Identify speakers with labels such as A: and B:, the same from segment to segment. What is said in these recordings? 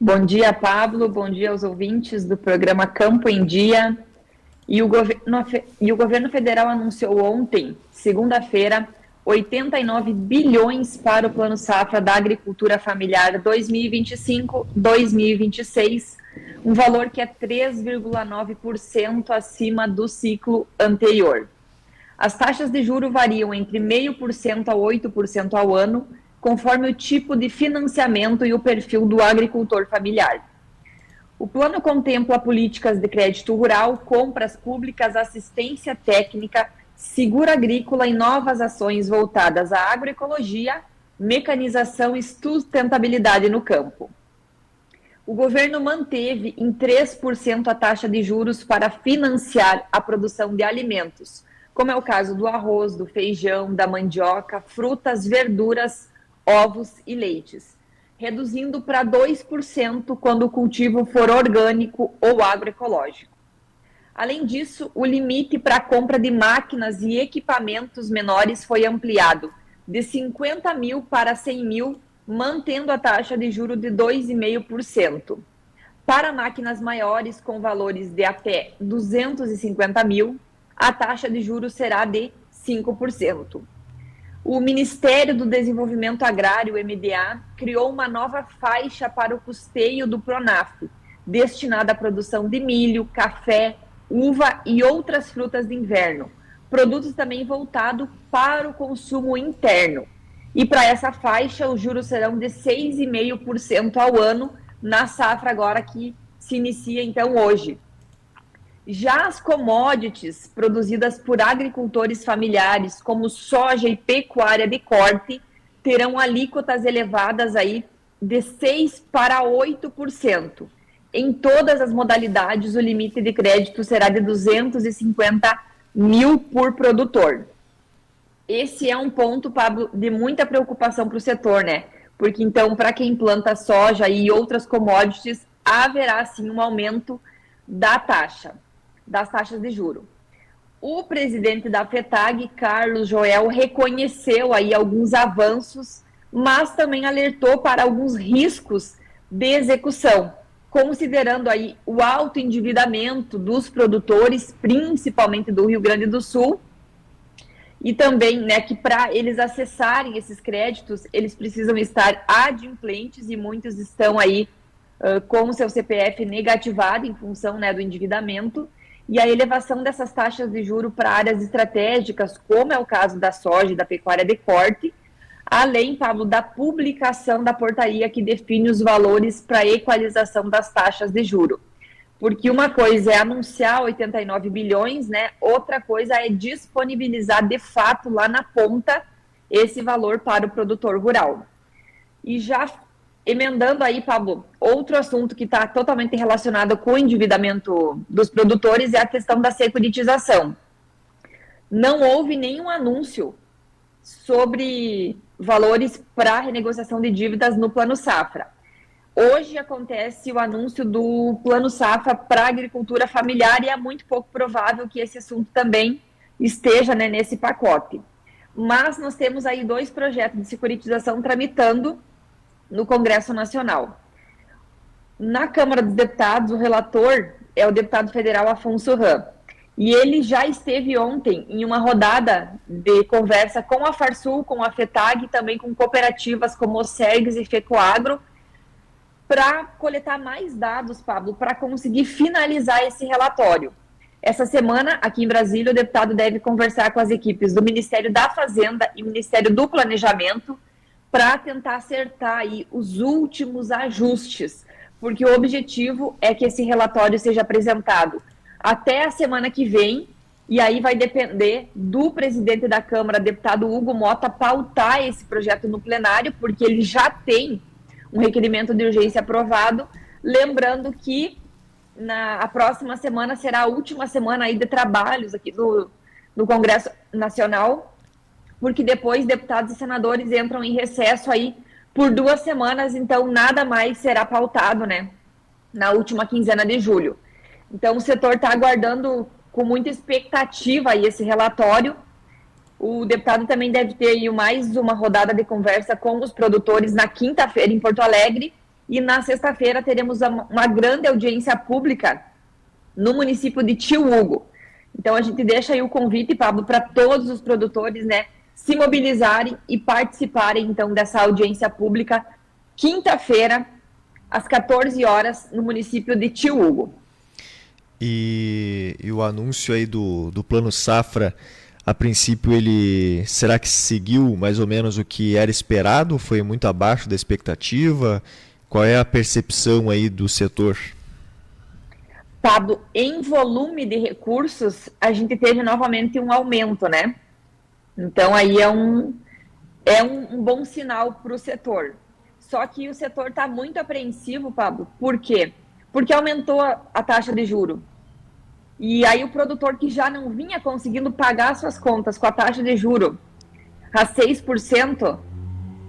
A: Bom dia, Pablo. Bom dia aos ouvintes do programa Campo em Dia. E o governo federal anunciou ontem, segunda-feira, 89 bilhões para o Plano Safra da Agricultura Familiar 2025-2026, um valor que é 3,9% acima do ciclo anterior. As taxas de juros variam entre 0,5% a 8% ao ano, conforme o tipo de financiamento e o perfil do agricultor familiar. O plano contempla políticas de crédito rural, compras públicas, assistência técnica, seguro agrícola e novas ações voltadas à agroecologia, mecanização e sustentabilidade no campo. O governo manteve em 3% a taxa de juros para financiar a produção de alimentos, como é o caso do arroz, do feijão, da mandioca, frutas, verduras, ovos e leites, reduzindo para 2% quando o cultivo for orgânico ou agroecológico. Além disso, o limite para a compra de máquinas e equipamentos menores foi ampliado de 50 mil para 100 mil, mantendo a taxa de juros de 2,5%. Para máquinas maiores com valores de até 250 mil, a taxa de juros será de 5%. O Ministério do Desenvolvimento Agrário, MDA, criou uma nova faixa para o custeio do PRONAF, destinada à produção de milho, café, uva e outras frutas de inverno, produtos também voltados para o consumo interno. E para essa faixa, os juros serão de 6,5% ao ano, na safra agora que se inicia então hoje. Já as commodities produzidas por agricultores familiares, como soja e pecuária de corte, terão alíquotas elevadas aí de 6% para 8%. Em todas as modalidades, o limite de crédito será de 250 mil por produtor. Esse é um ponto, Pablo, de muita preocupação para o setor, né? Porque então, para quem planta soja e outras commodities, haverá sim um aumento das taxas de juro. O presidente da FETAG, Carlos Joel, reconheceu aí alguns avanços, mas também alertou para alguns riscos de execução, considerando aí o alto endividamento dos produtores, principalmente do Rio Grande do Sul, e também, né, que para eles acessarem esses créditos, eles precisam estar adimplentes e muitos estão aí com o seu CPF negativado em função, né, do endividamento. E a elevação dessas taxas de juros para áreas estratégicas, como é o caso da soja e da pecuária de corte, além, Pablo, da publicação da portaria que define os valores para a equalização das taxas de juros. Porque uma coisa é anunciar 89 bilhões, né? Outra coisa é disponibilizar de fato lá na ponta esse valor para o produtor rural. E já emendando aí, Pablo, outro assunto que está totalmente relacionado com o endividamento dos produtores é a questão da securitização. Não houve nenhum anúncio sobre valores para renegociação de dívidas no Plano Safra. Hoje acontece o anúncio do Plano Safra para a agricultura familiar e é muito pouco provável que esse assunto também esteja, né, nesse pacote. Mas nós temos aí 2 projetos de securitização tramitando no Congresso Nacional. Na Câmara dos Deputados, o relator é o deputado federal Afonso Ram. E ele já esteve ontem em uma rodada de conversa com a Farsul, com a FETAG e também com cooperativas como o Sergs e FECOAGRO, para coletar mais dados, Pablo, para conseguir finalizar esse relatório. Essa semana, aqui em Brasília, o deputado deve conversar com as equipes do Ministério da Fazenda e Ministério do Planejamento para tentar acertar aí os últimos ajustes, porque o objetivo é que esse relatório seja apresentado até a semana que vem, e aí vai depender do presidente da Câmara, deputado Hugo Mota, pautar esse projeto no plenário, porque ele já tem um requerimento de urgência aprovado, lembrando que a próxima semana será a última semana aí de trabalhos aqui no Congresso Nacional, porque depois deputados e senadores entram em recesso aí por 2 semanas, então nada mais será pautado, né, na última quinzena de julho. Então o setor está aguardando com muita expectativa aí esse relatório. O deputado também deve ter aí mais uma rodada de conversa com os produtores na quinta-feira em Porto Alegre, E na sexta-feira teremos uma grande audiência pública no município de Tio Hugo. Então a gente deixa aí o convite, Pablo, para todos os produtores, né, se mobilizarem e participarem então dessa audiência pública quinta-feira às 14 horas no município de Tio Hugo.
B: E o anúncio aí do Plano Safra, a princípio será que seguiu mais ou menos o que era esperado? Foi muito abaixo da expectativa? Qual é a percepção aí do setor?
A: Pablo, em volume de recursos, a gente teve novamente um aumento, né? Então aí é um bom sinal para o setor. Só que o setor está muito apreensivo, Pablo. Por quê? Porque aumentou a taxa de juro. E aí o produtor que já não vinha conseguindo pagar suas contas com a taxa de juro a 6%,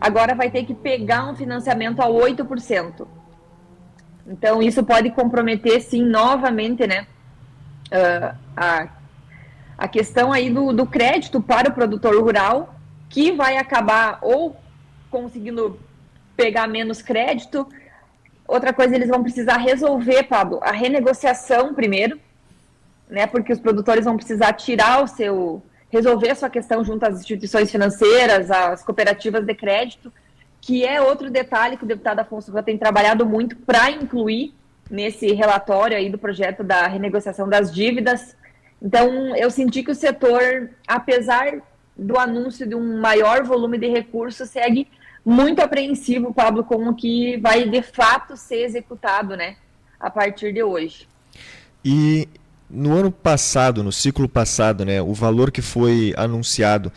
A: agora vai ter que pegar um financiamento a 8%. Então isso pode comprometer, sim, novamente, né, a questão aí do crédito para o produtor rural, que vai acabar ou conseguindo pegar menos crédito. Outra coisa, eles vão precisar resolver, Pablo, a renegociação primeiro, né, porque os produtores vão precisar resolver a sua questão junto às instituições financeiras, às cooperativas de crédito, que é outro detalhe que o deputado Afonso Rua tem trabalhado muito para incluir nesse relatório aí do projeto da renegociação das dívidas. Então, eu senti que o setor, apesar do anúncio de um maior volume de recursos, segue muito apreensivo, Pablo, com o que vai de fato ser executado, né, a partir de hoje.
B: E no ano passado, no ciclo passado, né, o valor que foi anunciado,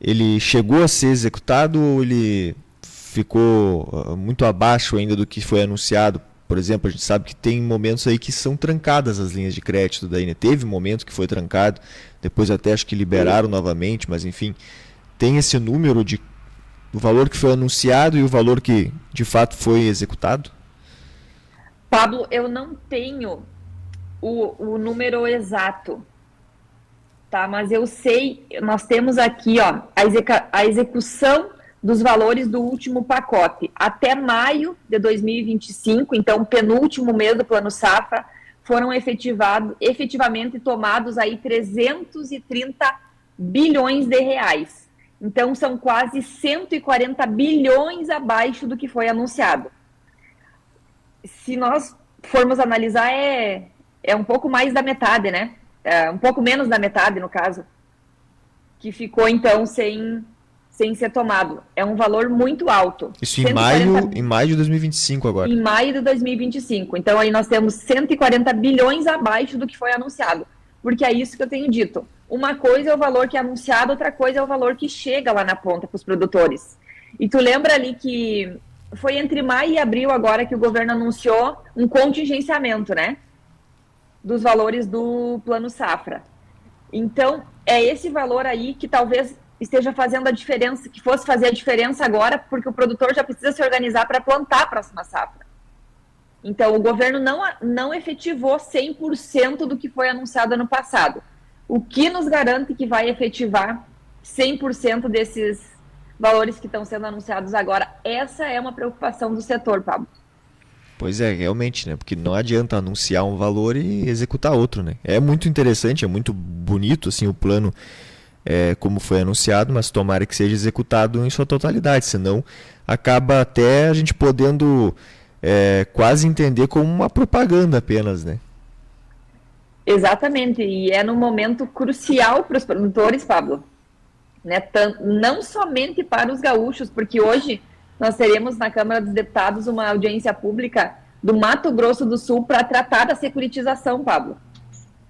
B: ele chegou a ser executado ou ele ficou muito abaixo ainda do que foi anunciado? Por exemplo, a gente sabe que tem momentos aí que são trancadas as linhas de crédito da INE. Teve momento que foi trancado, depois até acho que liberaram novamente, mas enfim, tem esse número do valor que foi anunciado e o valor que de fato foi executado?
A: Pablo, eu não tenho o número exato, tá? Mas eu sei, nós temos aqui, ó, a execução dos valores do último pacote. Até maio de 2025, então penúltimo mês do Plano Safra, foram efetivamente tomados aí 330 bilhões de reais. Então são quase 140 bilhões abaixo do que foi anunciado. Se nós formos analisar, é um pouco mais da metade, né? Um pouco menos da metade, no caso, que ficou, então, sem ser tomado. É um valor muito alto.
B: Isso em maio de 2025 agora.
A: Em maio de 2025. Então, aí nós temos 140 bilhões abaixo do que foi anunciado. Porque é isso que eu tenho dito. Uma coisa é o valor que é anunciado, outra coisa é o valor que chega lá na ponta para os produtores. E tu lembra ali que foi entre maio e abril agora que o governo anunciou um contingenciamento, né, dos valores do Plano Safra. Então, é esse valor aí que talvez esteja fazendo a diferença, que fosse fazer a diferença agora, porque o produtor já precisa se organizar para plantar a próxima safra. Então, o governo não efetivou 100% do que foi anunciado ano passado. O que nos garante que vai efetivar 100% desses valores que estão sendo anunciados agora? Essa é uma preocupação do setor, Pablo.
B: Pois é, realmente, né? Porque não adianta anunciar um valor e executar outro, né? É muito interessante, é muito bonito, assim, o plano como foi anunciado, mas tomara que seja executado em sua totalidade, senão acaba até a gente podendo quase entender como uma propaganda apenas, né?
A: Exatamente, e é num momento crucial para os produtores, Pablo, né? Não somente para os gaúchos, porque hoje nós teremos na Câmara dos Deputados uma audiência pública do Mato Grosso do Sul para tratar da securitização, Pablo.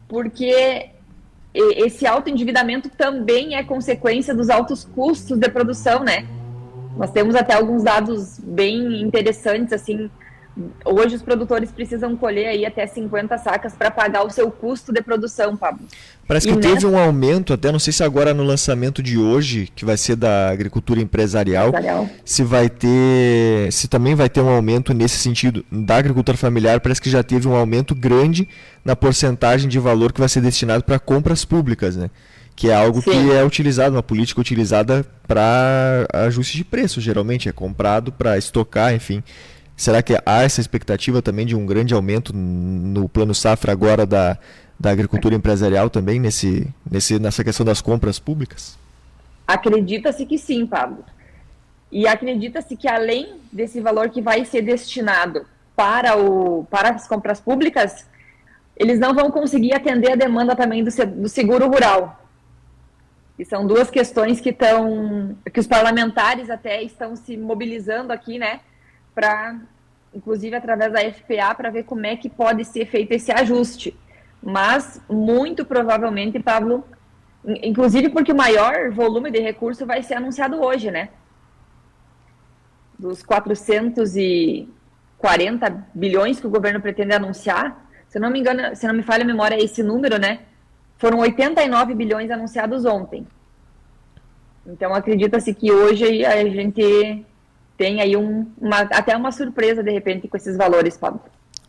A: Porque esse alto endividamento também é consequência dos altos custos de produção, né? Nós temos até alguns dados bem interessantes, assim. Hoje os produtores precisam colher aí até 50 sacas para pagar o seu custo de produção, Pablo.
B: Parece que teve um aumento, até não sei se agora no lançamento de hoje, que vai ser da agricultura empresarial, se também vai ter um aumento nesse sentido. Da agricultura familiar parece que já teve um aumento grande na porcentagem de valor que vai ser destinado para compras públicas, né? Que é algo Sim. que é utilizado, uma política utilizada para ajuste de preço, geralmente é comprado para estocar, enfim. Será que há essa expectativa também de um grande aumento no plano safra agora da agricultura empresarial também, nessa questão das compras públicas?
A: Acredita-se que sim, Pablo. E acredita-se que além desse valor que vai ser destinado para as compras públicas, eles não vão conseguir atender a demanda também do seguro rural. E são duas questões que os parlamentares até estão se mobilizando aqui, né, inclusive através da FPA, para ver como é que pode ser feito esse ajuste. Mas, muito provavelmente, Pablo, inclusive porque o maior volume de recurso vai ser anunciado hoje, né? Dos 440 bilhões que o governo pretende anunciar, se não me engano, se não me falha a memória, esse número, né? Foram 89 bilhões anunciados ontem. Então, acredita-se que hoje a gente tem aí até uma surpresa, de repente, com esses valores, Pablo.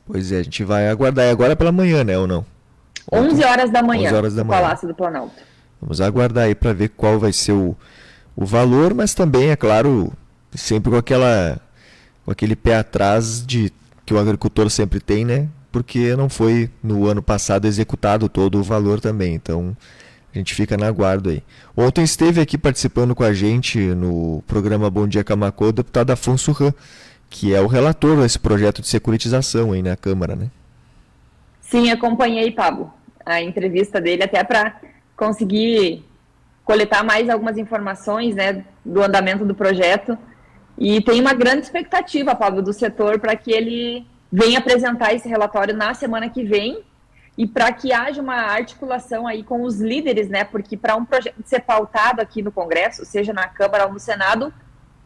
B: Pois é, a gente vai aguardar. É agora pela manhã, né, ou não?
A: 11 horas da manhã,
B: 11 horas da
A: no
B: manhã.
A: Palácio do Planalto.
B: Vamos aguardar aí para ver qual vai ser o valor, mas também, é claro, sempre com aquele pé atrás que o agricultor sempre tem, né? Porque não foi no ano passado executado todo o valor também. Então, a gente fica na aguardo aí. Ontem esteve aqui participando com a gente no programa Bom Dia Camacô o deputado Afonso Ram, que é o relator desse projeto de securitização aí na Câmara, né?
A: Sim, acompanhei, Pablo, a entrevista dele até para conseguir coletar mais algumas informações, né, do andamento do projeto. E tem uma grande expectativa, Pablo, do setor para que ele venha apresentar esse relatório na semana que vem e para que haja uma articulação aí com os líderes, né, porque para um projeto ser pautado aqui no Congresso, seja na Câmara ou no Senado,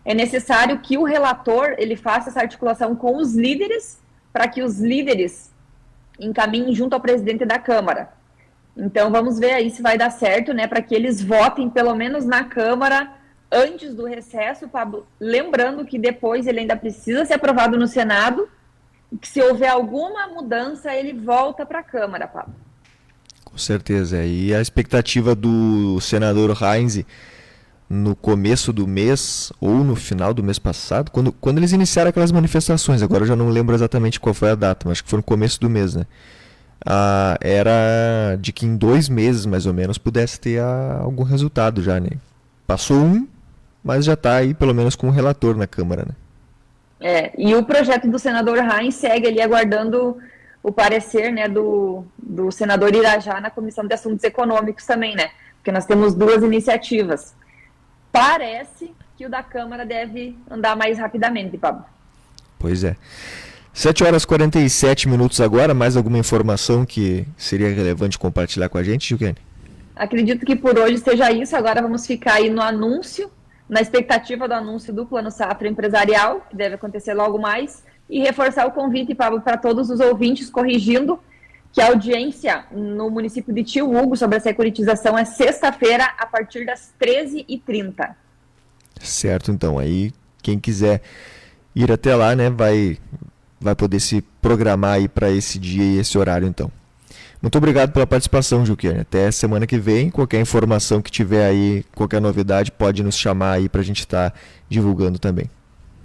A: é necessário que o relator ele faça essa articulação com os líderes para que os líderes encaminhem junto ao presidente da Câmara. Então, vamos ver aí se vai dar certo, né, para que eles votem, pelo menos na Câmara, antes do recesso, Pablo. Lembrando que depois ele ainda precisa ser aprovado no Senado, e que se houver alguma mudança, ele volta para a Câmara, Pablo.
B: Com certeza. E a expectativa do senador Heinz no começo do mês, ou no final do mês passado, quando eles iniciaram aquelas manifestações, agora eu já não lembro exatamente qual foi a data, mas acho que foi no começo do mês, né? Era de que em 2 meses, mais ou menos, pudesse ter algum resultado já, né? Passou mas já está aí, pelo menos, com o relator na Câmara, né?
A: E o projeto do senador Heinz segue ali aguardando o parecer, né, do senador Irajá na Comissão de Assuntos Econômicos também, né? Porque nós temos 2 iniciativas. Parece que o da Câmara deve andar mais rapidamente, Pablo.
B: Pois é. 7h47 agora, mais alguma informação que seria relevante compartilhar com a gente, Gilkene?
A: Acredito que por hoje seja isso. Agora vamos ficar aí no anúncio, na expectativa do anúncio do Plano Safra Empresarial, que deve acontecer logo mais, e reforçar o convite, Pablo, para todos os ouvintes, corrigindo que a audiência no município de Tio Hugo sobre a securitização é sexta-feira, a partir das 13h30.
B: Certo, então. Aí, quem quiser ir até lá, né, vai poder se programar aí para esse dia e esse horário, então. Muito obrigado pela participação, Gilkene. Até semana que vem. Qualquer informação que tiver aí, qualquer novidade, pode nos chamar aí para a gente estar divulgando também.